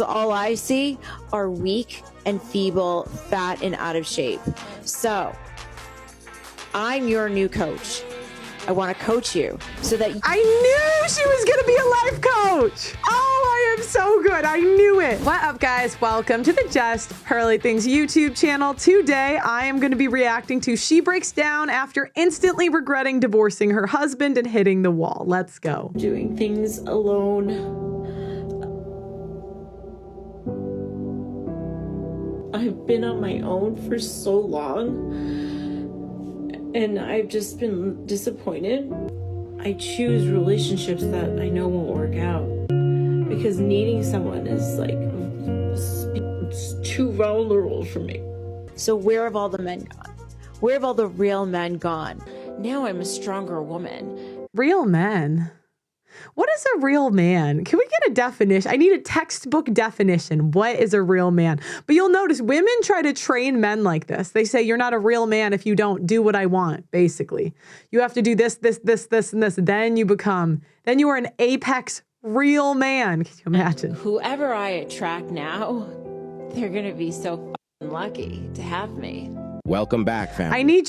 All I see are weak and feeble, fat and out of shape. So I'm your new coach. I want to coach you so that I knew she was going to be a life coach. Oh, I am so good. I knew it. What up, guys? Welcome to the Just Pearly Things YouTube channel. Today, I am going to be reacting to She Breaks Down after instantly regretting divorcing her husband and hitting the wall. Let's go. Doing things alone. I've been on my own for so long, and I've just been disappointed. I choose relationships that I know won't work out because needing someone is like, it's too vulnerable for me. So where have all the men gone? Where have all the real men gone? Now I'm a stronger woman. Real men? What is a real man? Can we get a definition? I need a textbook definition. What is a real man? But you'll notice women try to train men like this. They say, you're not a real man if you don't do what I want, basically. You have to do this, this, this, this, and this. Then you are an apex real man. Can you imagine? And whoever I attract now, they're going to be so fucking lucky to have me. Welcome back, family. I need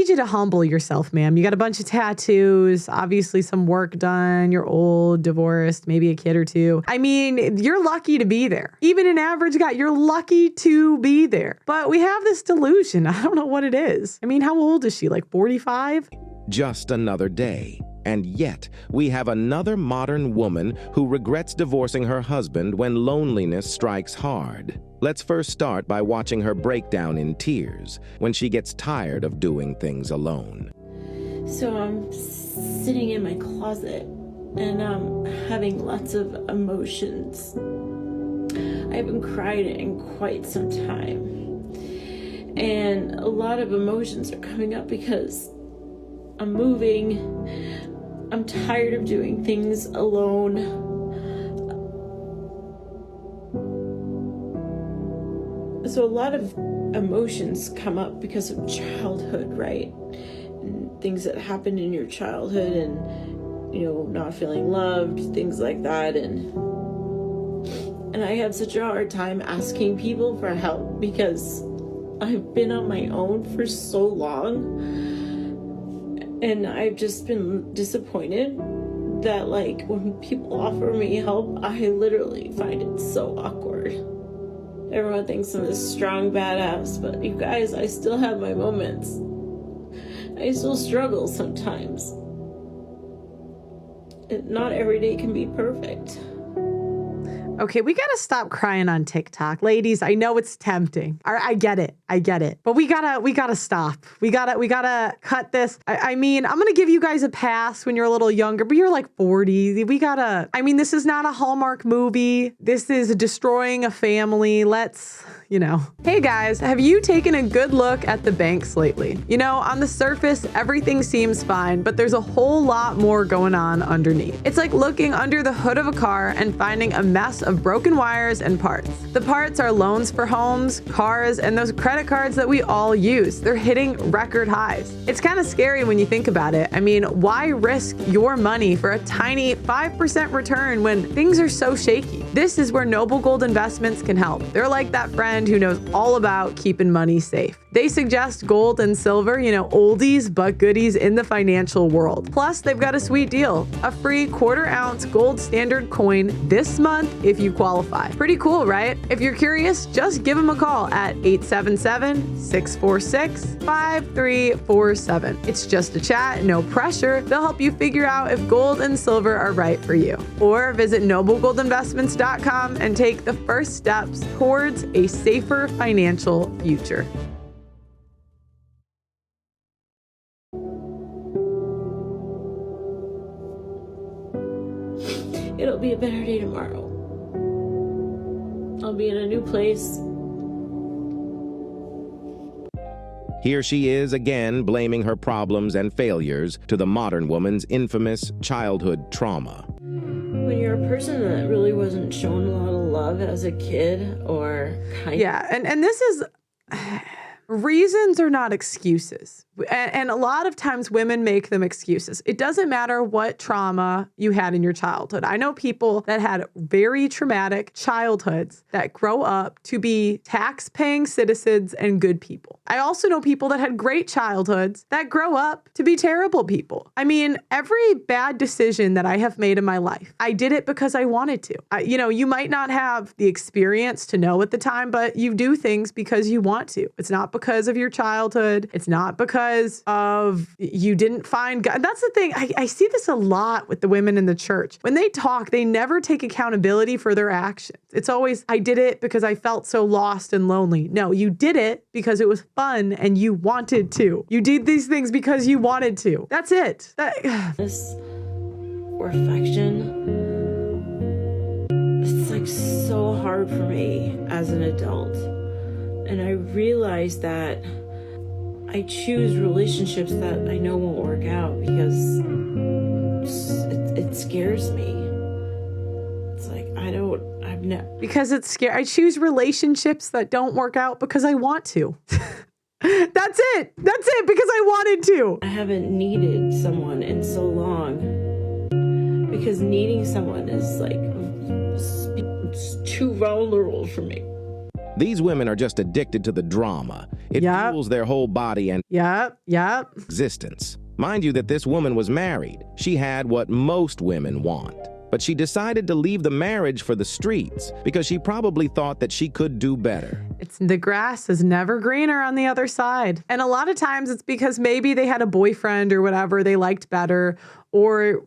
you to humble yourself, ma'am. You got a bunch of tattoos, obviously some work done. You're old, divorced, maybe a kid or two. I mean, you're lucky to be there. Even an average guy, you're lucky to be there. But we have this delusion. I don't know what it is. I mean, how old is she? Like 45? Just another day. And yet, we have another modern woman who regrets divorcing her husband when loneliness strikes hard. Let's first start by watching her breakdown in tears when she gets tired of doing things alone. So I'm sitting in my closet and I'm having lots of emotions. I haven't cried in quite some time. And a lot of emotions are coming up because I'm moving. I'm tired of doing things alone. So a lot of emotions come up because of childhood, right? And things that happened in your childhood and, you know, not feeling loved, things like that. And I have such a hard time asking people for help because I've been on my own for so long. And I've just been disappointed that, like, when people offer me help, I literally find it so awkward. Everyone thinks I'm a strong badass, but you guys, I still have my moments. I still struggle sometimes. Not every day can be perfect. Okay, we gotta stop crying on TikTok. Ladies, I know it's tempting. I get it. But we gotta stop. We gotta cut this. I mean, I'm gonna give you guys a pass when you're a little younger, but you're like 40. I mean, this is not a Hallmark movie. This is destroying a family. Let's, you know. Hey guys, have you taken a good look at the banks lately? You know, on the surface, everything seems fine, but there's a whole lot more going on underneath. It's like looking under the hood of a car and finding a mess of broken wires and parts. The parts are loans for homes, cars, and those credit cards that we all use. They're hitting record highs. It's kind of scary when you think about it. I mean, why risk your money for a tiny 5% return when things are so shaky? This is where Noble Gold Investments can help. They're like that friend who knows all about keeping money safe. They suggest gold and silver, you know, oldies but goodies in the financial world. Plus, they've got a sweet deal, a free 1/4 ounce gold standard coin this month if you qualify. Pretty cool, right? If you're curious, just give them a call at 877-646-5347. It's just a chat, no pressure. They'll help you figure out if gold and silver are right for you. Or visit noblegoldinvestments.com and take the first steps towards a safer financial future. It'll be a better day tomorrow. I'll be in a new place. Here she is again, blaming her problems and failures to the modern woman's infamous childhood trauma. When you're a person that really wasn't shown a lot of love as a kid or kind Yeah, and this is reasons are not excuses. And a lot of times women make them excuses. It doesn't matter what trauma you had in your childhood. I know people that had very traumatic childhoods that grow up to be tax-paying citizens and good people. I also know people that had great childhoods that grow up to be terrible people. I mean, every bad decision that I have made in my life, I did it because I wanted to. You might not have the experience to know at the time, but you do things because you want to. It's not because of your childhood. It's not because of you didn't find God. That's the thing. I see this a lot with the women in the church. When they talk, they never take accountability for their actions. It's always, I did it because I felt so lost and lonely. No, you did it because it was fun and you wanted to. You did these things because you wanted to. That's it. This reflection, it's like so hard for me as an adult. And I realized that I choose relationships that I know won't work out because it scares me. It's like, because it's scary. I choose relationships that don't work out because I want to. That's it. That's it. Because I wanted to. I haven't needed someone in so long because needing someone is like, it's too vulnerable for me. These women are just addicted to the drama. It fuels their whole body and existence. Mind you that this woman was married. She had what most women want. But she decided to leave the marriage for the streets because she probably thought that she could do better. The grass is never greener on the other side. And a lot of times it's because maybe they had a boyfriend or whatever they liked better. Or,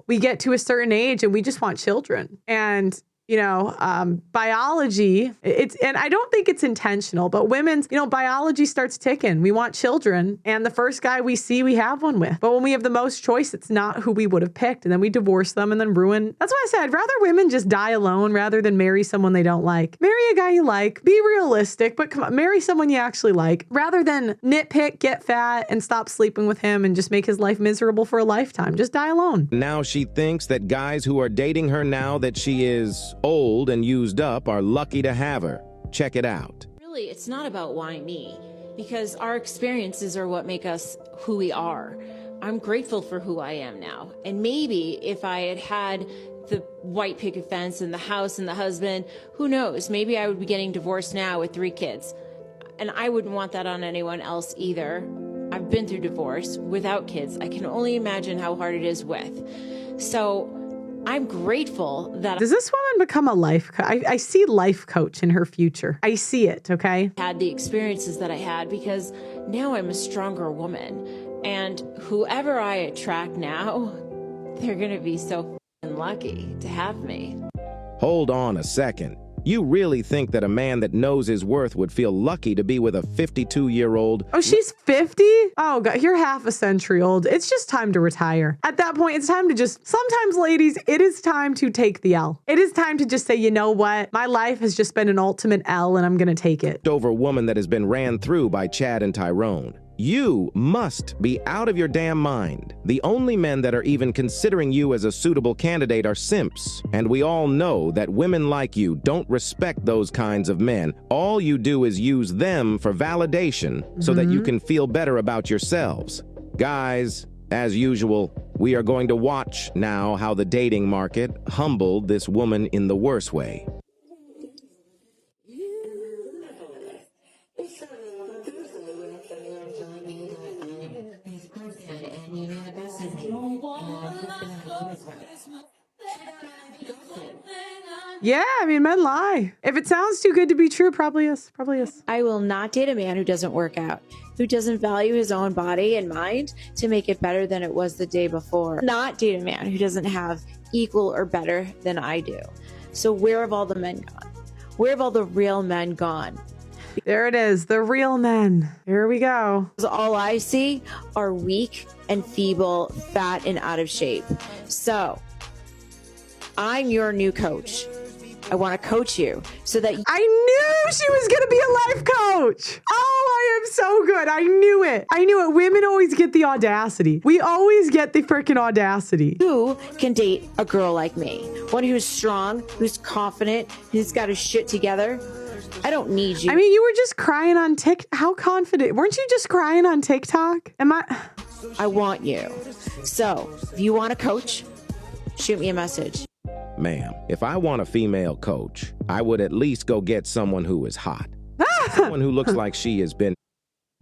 we get to a certain age and we just want children. And biology, and I don't think it's intentional, but women's, biology starts ticking. We want children, and the first guy we see, we have one with. But when we have the most choice, it's not who we would have picked, and then we divorce them and then ruin. That's why I said I'd rather women just die alone rather than marry someone they don't like. Marry a guy you like, be realistic, but come on, marry someone you actually like, rather than nitpick, get fat, and stop sleeping with him and just make his life miserable for a lifetime. Just die alone. Now she thinks that guys who are dating her now that she is old and used up are lucky to have her. Check it out. Really, it's not about why me, because our experiences are what make us who we are. I'm grateful for who I am now. And maybe if I had had the white picket fence and the house and the husband, who knows, maybe I would be getting divorced now with 3 kids. And I wouldn't want that on anyone else either. I've been through divorce without kids. I can only imagine how hard it is with. So I'm grateful that— Does this woman become a life coach? I see life coach in her future. I see it, okay? I had the experiences that I had because now I'm a stronger woman. And whoever I attract now, they're going to be so lucky to have me. Hold on a second. You really think that a man that knows his worth would feel lucky to be with a 52-year-old? Oh, she's 50? Oh, God, you're half a century old. It's just time to retire. At that point, it's time to sometimes, ladies, it is time to take the L. It is time to just say, you know what? My life has just been an ultimate L, and I'm going to take it. Over a woman that has been ran through by Chad and Tyrone. You must be out of your damn mind. The only men that are even considering you as a suitable candidate are simps. And we all know that women like you don't respect those kinds of men. All you do is use them for validation so that you can feel better about yourselves. Guys, as usual, we are going to watch now how the dating market humbled this woman in the worst way. Yeah, I mean, men lie. If it sounds too good to be true, probably is. Probably is. I will not date a man who doesn't work out, who doesn't value his own body and mind to make it better than it was the day before. Not date a man who doesn't have equal or better than I do. So where have all the men gone? Where have all the real men gone? There it is, the real men. Here we go. All I see are weak and feeble, fat and out of shape. So I'm your new coach. I want to coach you so that I knew she was going to be a life coach. Oh, I am so good. I knew it. I knew it. Women always get the audacity. We always get the freaking audacity. you can date a girl like me. One who's strong, who's confident, who's got his shit together. I don't need you. I mean, you were just crying on TikTok. How confident? Weren't you just crying on TikTok? I want you. So if you want a coach, shoot me a message. Ma'am, if I want a female coach, I would at least go get someone who is hot. Someone who looks like she has been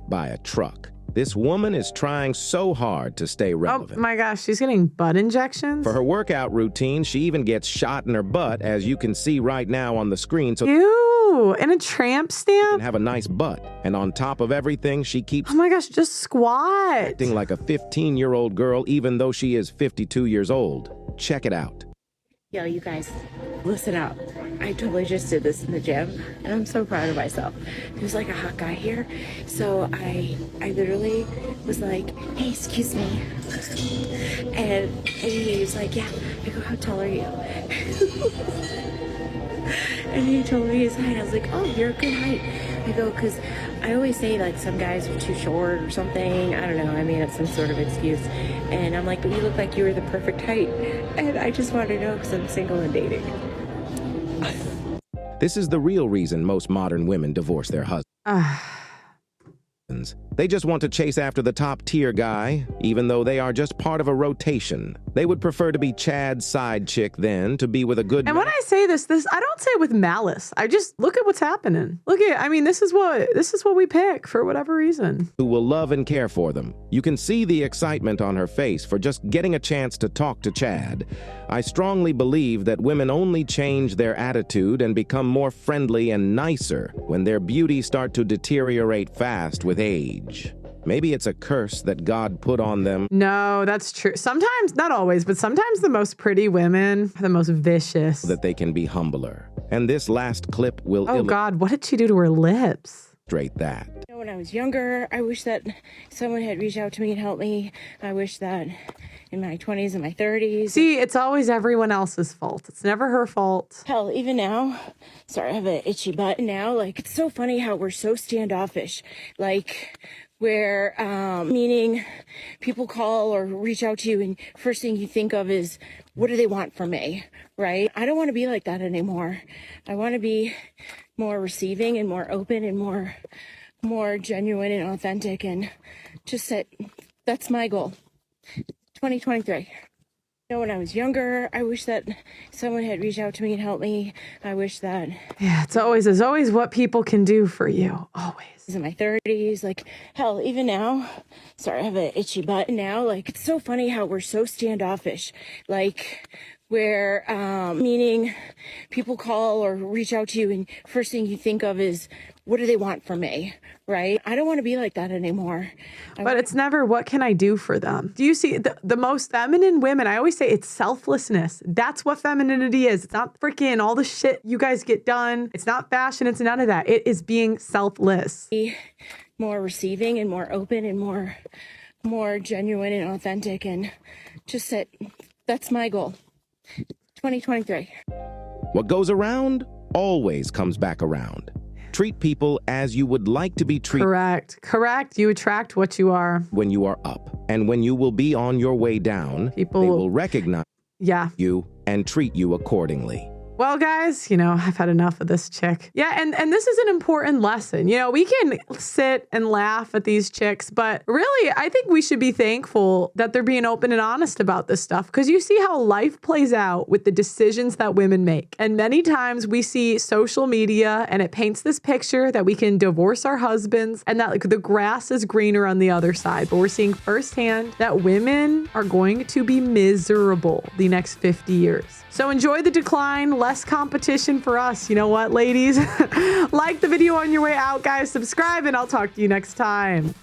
by a truck. This woman is trying so hard to stay relevant. Oh my gosh, she's getting butt injections? For her workout routine, she even gets shot in her butt, as you can see right now on the screen. So Ew, and a tramp she stamp? can have a nice butt. And on top of everything, she keeps Oh my gosh, just squat. acting like a 15-year-old girl, even though she is 52 years old. Check it out. Yo, you guys, listen up. I totally just did this in the gym, and I'm so proud of myself. There's like a hot guy here, so I literally was like, hey, excuse me. And he was like, yeah. I go, how tall are you? And he told me his height. I was like, oh, you're a good height. I go, because I always say like some guys are too short or something. I don't know. I made up some sort of excuse. And I'm like, but you look like you were the perfect height. And I just want to know because I'm single and dating. This is the real reason most modern women divorce their husbands. They just want to chase after the top-tier guy, even though they are just part of a rotation. They would prefer to be Chad's side chick than to be with a good And when I say this, I don't say it with malice. I just look at what's happening. I mean, this is what we pick for whatever reason. who will love and care for them. You can see the excitement on her face for just getting a chance to talk to Chad. I strongly believe that women only change their attitude and become more friendly and nicer when their beauty start to deteriorate fast with age. Maybe it's a curse that God put on them. No, that's true. Sometimes, not always, but sometimes the most pretty women are the most vicious. That they can be humbler. And this last clip will Oh God, what did she do to her lips? illustrate that. When I was younger, I wish that someone had reached out to me and helped me. I wish that in my 20s and my 30s. See, it's always everyone else's fault. It's never her fault. Hell, even now, sorry, I have an itchy butt now. Like, it's so funny how we're so standoffish. Like, where, meaning people call or reach out to you and first thing you think of is, what do they want from me, right? I don't want to be like that anymore. I want to be more receiving and more open and more genuine and authentic, and just that's my goal. 2023. When I was younger, I wish that someone had reached out to me and helped me. I wish that. Yeah, there's always what people can do for you. Always. In my 30s, like, hell, even now, sorry, I have an itchy butt now. Like, it's so funny how we're so standoffish. Like, where, meaning people call or reach out to you and first thing you think of is, what do they want from me, right? I don't want to be like that anymore. But it's never, what can I do for them? Do you see the most feminine women? I always say it's selflessness. That's what femininity is. It's not freaking all the shit you guys get done. It's not fashion. It's none of that. It is being selfless. Be more receiving and more open and more genuine and authentic, and just that's my goal. 2023. What goes around always comes back around. Treat people as you would like to be treated. Correct. You attract what you are. When you are up, and when you will be on your way down, People they will recognize Yeah. you and treat you accordingly. Well, guys, I've had enough of this chick. Yeah, and this is an important lesson. We can sit and laugh at these chicks, but really, I think we should be thankful that they're being open and honest about this stuff, because you see how life plays out with the decisions that women make. And many times we see social media and it paints this picture that we can divorce our husbands and that the grass is greener on the other side. But we're seeing firsthand that women are going to be miserable the next 50 years. So enjoy the decline, less competition for us. You know what, ladies? Like the video on your way out, guys. Subscribe, and I'll talk to you next time.